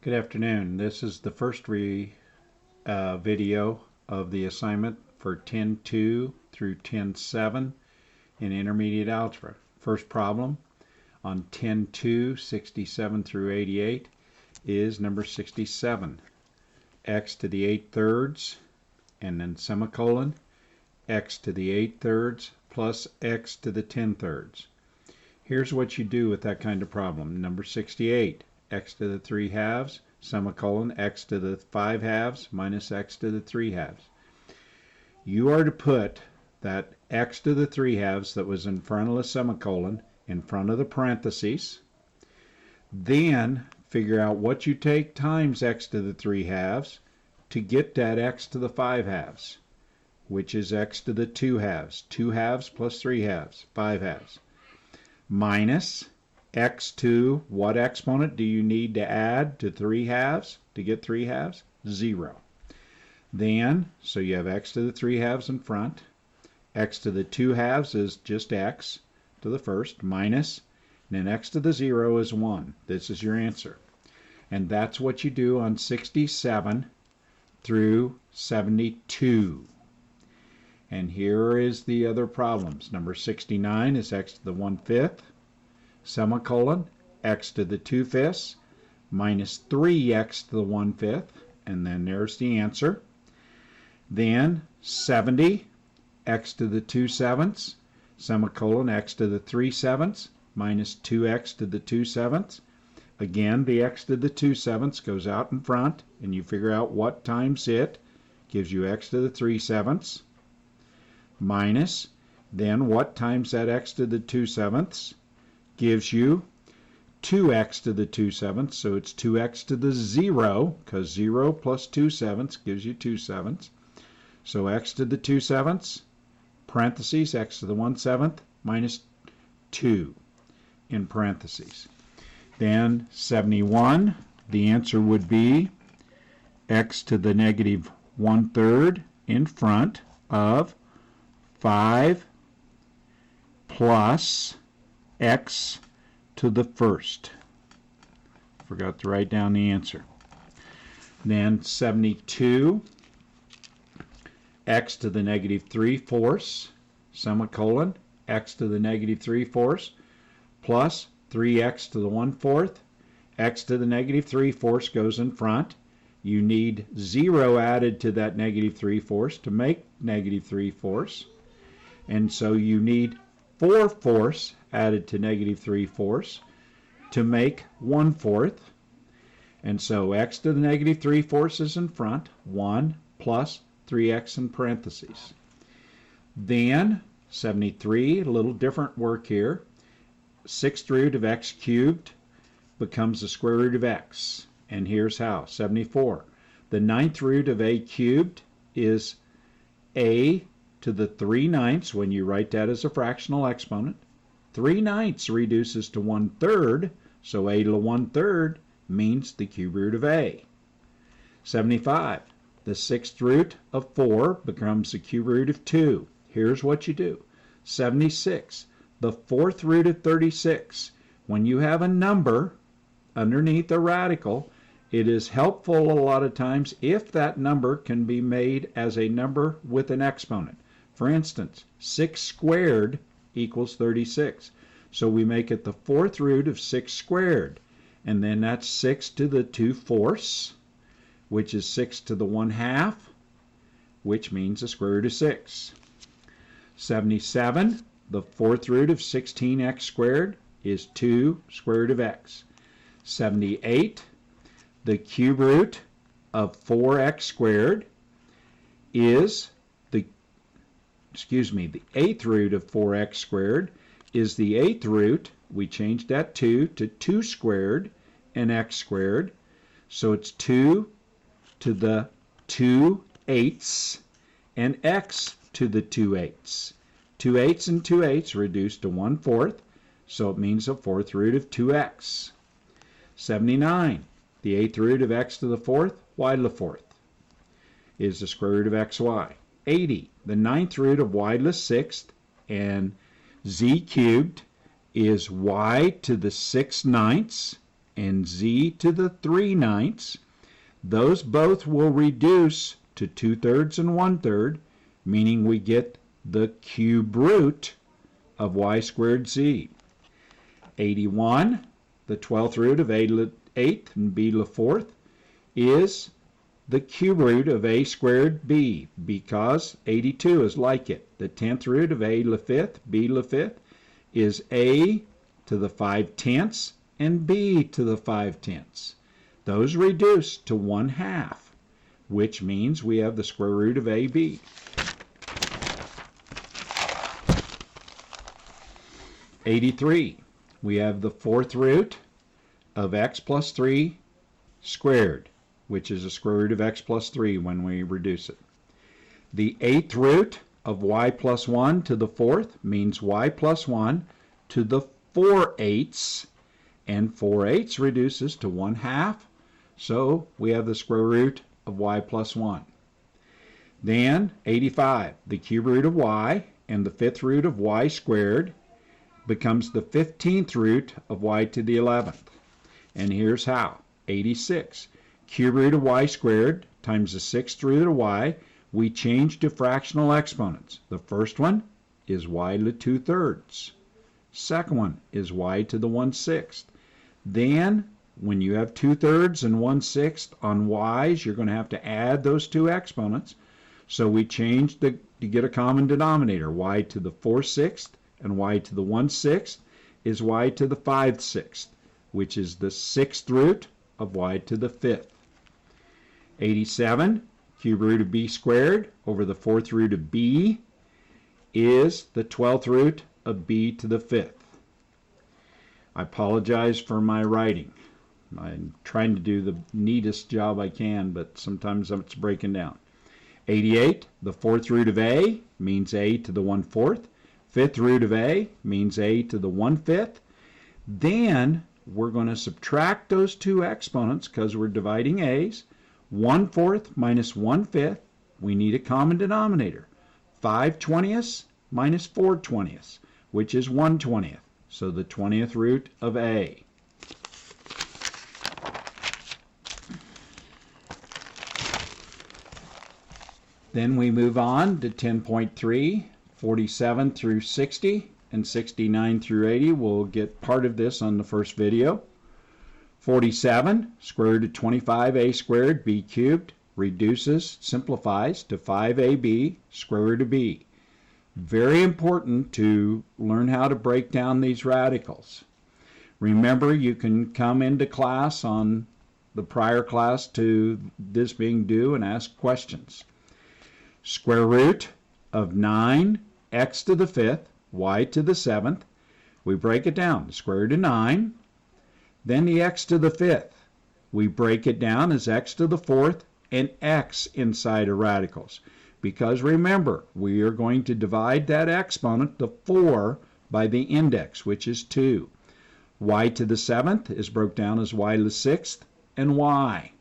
Good afternoon. This is the first video of the assignment for 10.2 through 10.7 in intermediate algebra. First problem on 10.2, 67 through 88 is number 67. X to the 8/3 and then semicolon, x to the 8/3 plus x to the 10/3. Here's what you do with that kind of problem. Number 68. X to the 3/2, semicolon, x to the 5/2 minus x to the 3/2. You are to put that x to the 3/2 that was in front of the semicolon in front of the parentheses. Then figure out what you take times x to the 3/2 to get that x to the 5/2, which is x to the 2/2. 2/2 plus 3/2, 5/2. Minus x to what exponent do you need to add to 3/2 to get 3/2? 0. Then, so you have x to the 3/2 in front. X to the 2/2 is just x to the first, minus, and then x to the 0 is 1. This is your answer. And that's what you do on 67 through 72. And here is the other problems. Number 69 is x to the 1/5. Semicolon, x to the 2/5 minus 3x to the 1/5, and then there's the answer. Then 70, x to the 2/7, semicolon, x to the 3/7 minus 2x to the 2/7. Again, the x to the 2/7 goes out in front, and you figure out what times it gives you x to the 3/7 minus, then what times that x to the 2/7 gives you 2x to the 2/7, so it's 2x to the 0, because 0 plus 2/7 gives you 2/7. So x to the 2/7, parentheses, x to the 1/7 minus 2 in parentheses. Then 71, the answer would be x to the negative 1/3 in front of 5 plus x to the first. Forgot to write down the answer. Then 72, x to the negative 3/4, semicolon, x to the negative 3/4 plus 3x to the 1/4. X to the negative 3/4 goes in front. You need 0 added to that negative 3/4 to make negative 3/4. And so you need 4/4 added to negative 3/4 to make 1/4. And so x to the negative 3/4 is in front, 1 plus 3x in parentheses. Then 73, a little different work here. 6th root of x cubed becomes the square root of x. And here's how. 74. The 9th root of a cubed is a to the 3/9 when you write that as a fractional exponent. 3/9 reduces to 1/3, so a to the 1/3 means the cube root of a. 75. The 6th root of 4 becomes the cube root of 2. Here's what you do. 76. The 4th root of 36. When you have a number underneath a radical, it is helpful a lot of times if that number can be made as a number with an exponent. For instance, 6 squared equals 36. So we make it the 4th root of 6 squared. And then that's 6 to the 2/4, which is 6 to the 1/2, which means the square root of 6. 77, the 4th root of 16x squared is 2 square root of x. 78, the cube root of 4x squared is the 8th root of 4x squared is the 8th root. We changed that 2 to 2 squared and x squared. So it's 2 to the 2/8 and x to the 2/8. 2/8 and 2/8 reduced to 1/4, so it means the 4th root of 2x. 79, the 8th root of x to the 4th, y to the 4th, is the square root of xy. 80, the 9th root of y to the 6th, and z cubed is y to the 6/9 and z to the 3/9, those both will reduce to 2/3 and 1/3, meaning we get the cube root of y squared z. 81, the 12th root of a to the 8th and b to the 4th, is the cube root of a squared b, because 82 is like it. The 10th root of a to the 5th, b to the 5th, is a to the 5/10 and b to the 5/10. Those reduce to 1/2, which means we have the square root of ab. 83, we have the 4th root of x plus 3 squared, which is the square root of x plus 3 when we reduce it. The 8th root of y plus 1 to the 4th means y plus 1 to the 4/8, and 4/8 reduces to 1/2, so we have the square root of y plus 1. Then 85, the cube root of y and the 5th root of y squared becomes the 15th root of y to the 11th. And here's how. 86, cube root of y squared times the 6th root of y, we change to fractional exponents. The first one is y to the 2/3. Second one is y to the 1/6. Then, when you have 2/3 and 1/6 on y's, you're going to have to add those two exponents. So we change to get a common denominator. Y to the 4/6 and y to the 1/6 is y to the 5/6, which is the 6th root of y to the 5th. 87, cube root of b squared over the 4th root of b is the 12th root of b to the 5th. I apologize for my writing. I'm trying to do the neatest job I can, but sometimes it's breaking down. 88, the 4th root of a means a to the 1/4. 5th root of a means a to the 1/5. Then we're going to subtract those two exponents because we're dividing a's. 1/4 minus 1/5, we need a common denominator. 5/20 minus 4/20, which is 1/20. So the 20th root of a. Then we move on to 10.3, 47 through 60, and 69 through 80. We'll get part of this on the first video. 47, square root of 25a squared b cubed, reduces, simplifies to 5ab square root of b. Very important to learn how to break down these radicals. Remember, you can come into class on the prior class to this being due and ask questions. Square root of 9 x to the 5th, y to the 7th. We break it down. Square root of 9. Then the x to the 5th. We break it down as x to the 4th and x inside of radicals. Because remember, we are going to divide that exponent, the 4, by the index, which is 2. Y to the 7th is broke down as y to the 6th and y.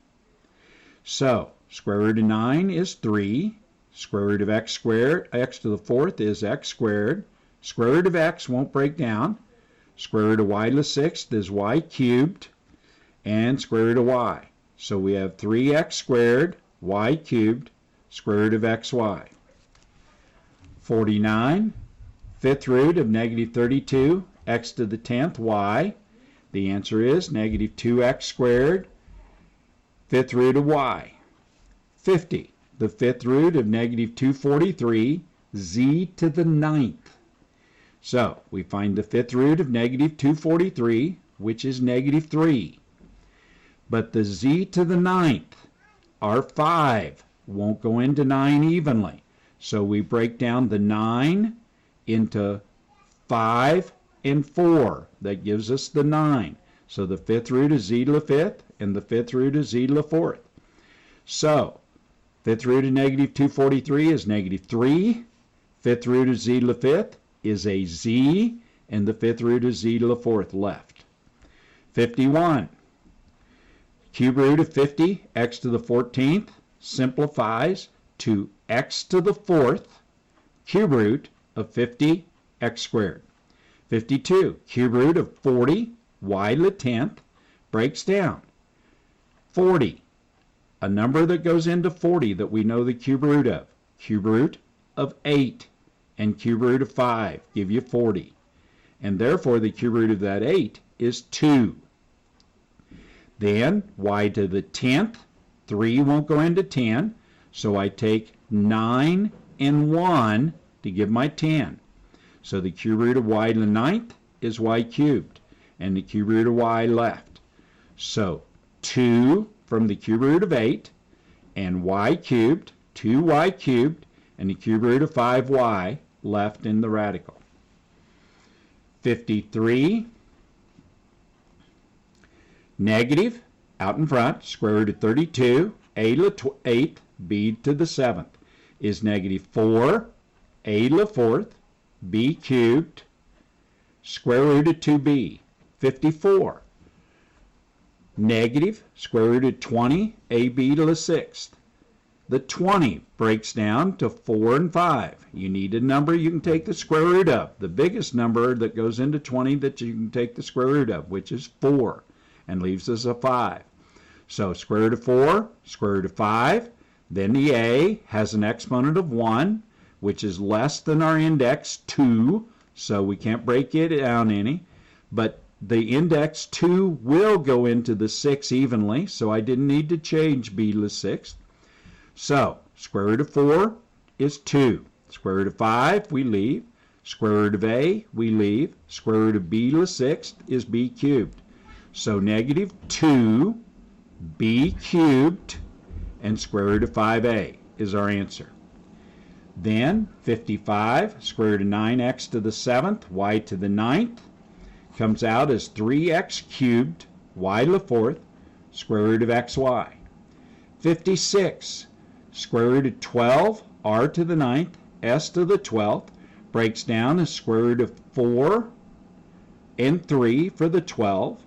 So, square root of 9 is 3. Square root of x squared, x to the 4th is x squared. Square root of x won't break down. Square root of y to the 6th is y cubed. And square root of y. So we have 3x squared, y cubed, square root of xy. 49, 5th root of negative 32, x to the 10th, y. The answer is negative 2x squared, 5th root of y. 50, the 5th root of negative 243, z to the 9th. So we find the 5th root of negative 243, which is negative 3. But the z to the 9th, our 5, won't go into 9 evenly. So we break down the 9 into 5 and 4. That gives us the 9. So the 5th root is z to the 5th, and the 5th root is z to the 4th. So 5th root of negative 243 is negative 3. 5th root of z to the 5th is a z, and the 5th root is z to the 4th left. 51. Cube root of 50, x to the 14th, simplifies to x to the 4th, cube root of 50, x squared. 52, cube root of 40, y to the 10th, breaks down. 40, a number that goes into 40 that we know the cube root of. Cube root of 8 and cube root of 5 give you 40. And therefore the cube root of that 8 is 2. Then y to the 10th, 3 won't go into 10, so I take 9 and 1 to give my 10. So the cube root of y to the 9th is y cubed, and the cube root of y left. So 2 from the cube root of 8, and y cubed, 2y cubed, and the cube root of 5y left in the radical. 53, negative, out in front, square root of 32, a to the 8th, b to the 7th, is negative 4, a to the 4th, b cubed, square root of 2b. 54, negative, square root of 20, ab to the 6th. The 20 breaks down to 4 and 5. You need a number you can take the square root of. The biggest number that goes into 20 that you can take the square root of, which is 4, and leaves us a 5. So square root of 4, square root of 5, then the a has an exponent of 1, which is less than our index 2, so we can't break it down any. But the index 2 will go into the 6 evenly, so I didn't need to change b to the 6th. So square root of 4 is 2. Square root of 5 we leave. Square root of a we leave. Square root of b to the 6th is b cubed. So negative 2 b cubed and square root of 5a is our answer. Then 55, square root of 9x to the 7th, y to the 9th, comes out as 3x cubed, y to the 4th, square root of xy. 56, square root of 12, r to the 9th, s to the 12th, breaks down as square root of 4 and 3 for the 12.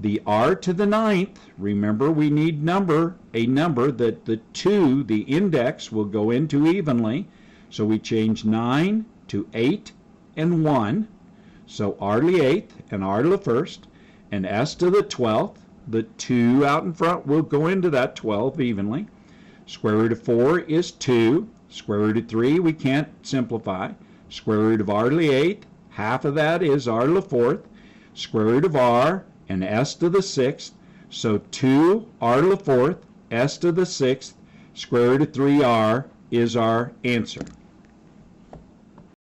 The r to the 9th, remember we need a number that the 2, the index, will go into evenly. So we change 9 to 8 and 1. So r to the 8th and r to the 1st, and s to the 12th, the 2 out in front will go into that 12 evenly. Square root of 4 is 2. Square root of 3 we can't simplify. Square root of r to the 8th, half of that is r to the 4th. Square root of r and s to the 6th. So 2 r to the 4th, s to the 6th, square root of 3r is our answer.